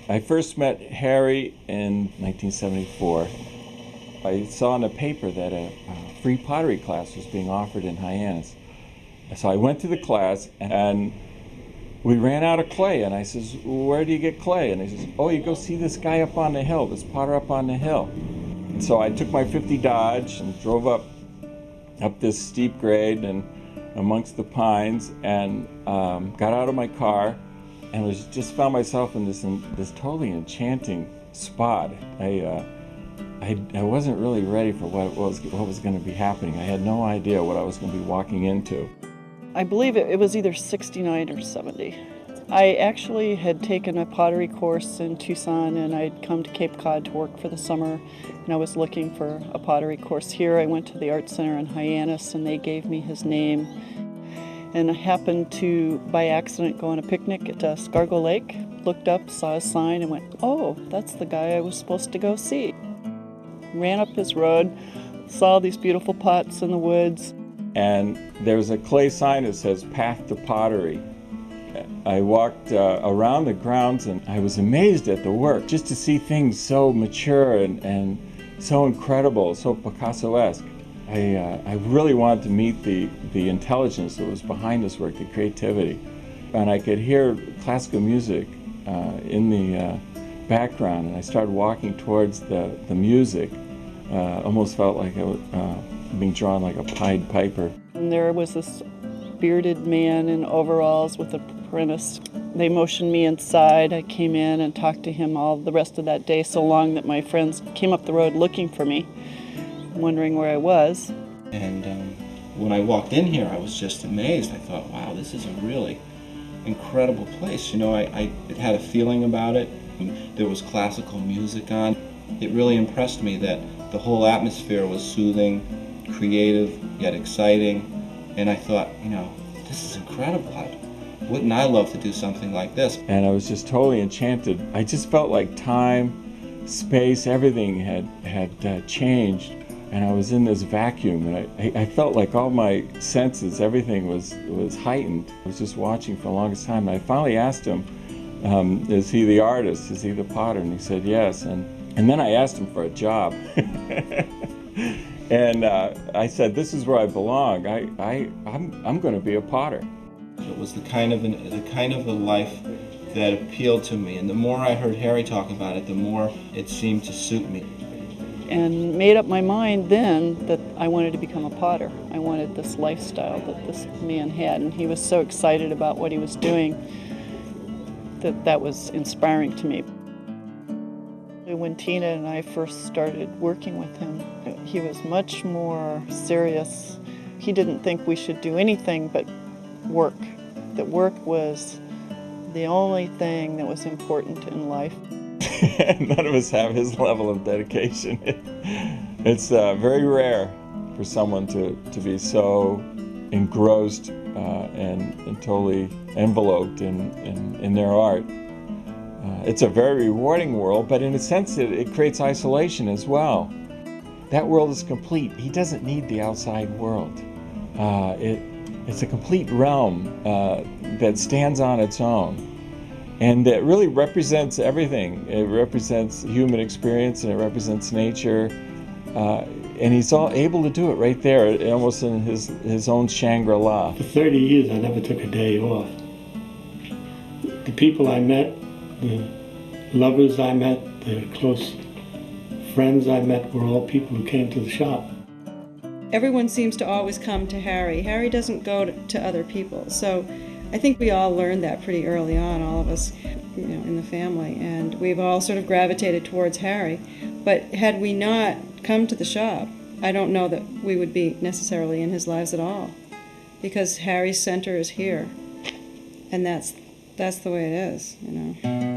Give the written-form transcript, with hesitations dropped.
I first met Harry in 1974. I saw in the paper that a free pottery class was being offered in Hyannis. So I went to the class and we ran out of clay, and I says, "Where do you get clay?" And he says, "Oh, you go see this guy up on the hill, this potter up on the hill." And so I took my 50 Dodge and drove up this steep grade and amongst the pines, and got out of my car and just found myself in this totally enchanting spot. I wasn't really ready for what was going to be happening. I had no idea what I was going to be walking into. I believe it was either 69 or 70. I actually had taken a pottery course in Tucson, and I'd come to Cape Cod to work for the summer, and I was looking for a pottery course here. I went to the Art Center in Hyannis, and they gave me his name. And I happened to, by accident, go on a picnic at Scargo Lake, looked up, saw a sign, and went, "Oh, that's the guy I was supposed to go see." Ran up his road, saw these beautiful pots in the woods. And there's a clay sign that says "Path to Pottery." I walked around the grounds, and I was amazed at the work, just to see things so mature and so incredible, so Picasso-esque. I really wanted to meet the intelligence that was behind this work, the creativity. And I could hear classical music in the background, and I started walking towards the music. Almost felt like I was being drawn like a Pied Piper. And there was this bearded man in overalls with an apprentice. They motioned me inside. I came in and talked to him all the rest of that day, so long that my friends came up the road looking for me, wondering where I was. And when I walked in here, I was just amazed. I thought, wow, this is a really incredible place. You know, I it had a feeling about it. There was classical music on. It really impressed me that the whole atmosphere was soothing, creative, yet exciting. And I thought, you know, this is incredible. Wouldn't I love to do something like this? And I was just totally enchanted. I just felt like time, space, everything had changed, and I was in this vacuum, and I felt like all my senses, everything was heightened. I was just watching for the longest time, and I finally asked him, is he the artist? Is he the potter? And he said yes. And then I asked him for a job. And I said, "This is where I belong. I'm going to be a potter." It was the kind of a life that appealed to me, and the more I heard Harry talk about it, the more it seemed to suit me. And made up my mind then that I wanted to become a potter. I wanted this lifestyle that this man had, and he was so excited about what he was doing that was inspiring to me. When Tina and I first started working with him, he was much more serious. He didn't think we should do anything but work. That work was the only thing that was important in life. None of us have his level of dedication. It's very rare for someone to be so engrossed and totally enveloped in their art. It's a very rewarding world, but in a sense it creates isolation as well. That world is complete. He doesn't need the outside world. It's a complete realm that stands on its own, and that really represents everything. It represents human experience, and it represents nature, and he's all able to do it right there, almost in his own Shangri-La. For 30 years, I never took a day off. The people I met, the lovers I met, the close friends I met were all people who came to the shop. Everyone seems to always come to Harry. Harry doesn't go to other people. So I think we all learned that pretty early on, all of us, you know, in the family. And we've all sort of gravitated towards Harry. But had we not come to the shop, I don't know that we would be necessarily in his lives at all. Because Harry's center is here. And that's the way it is, you know.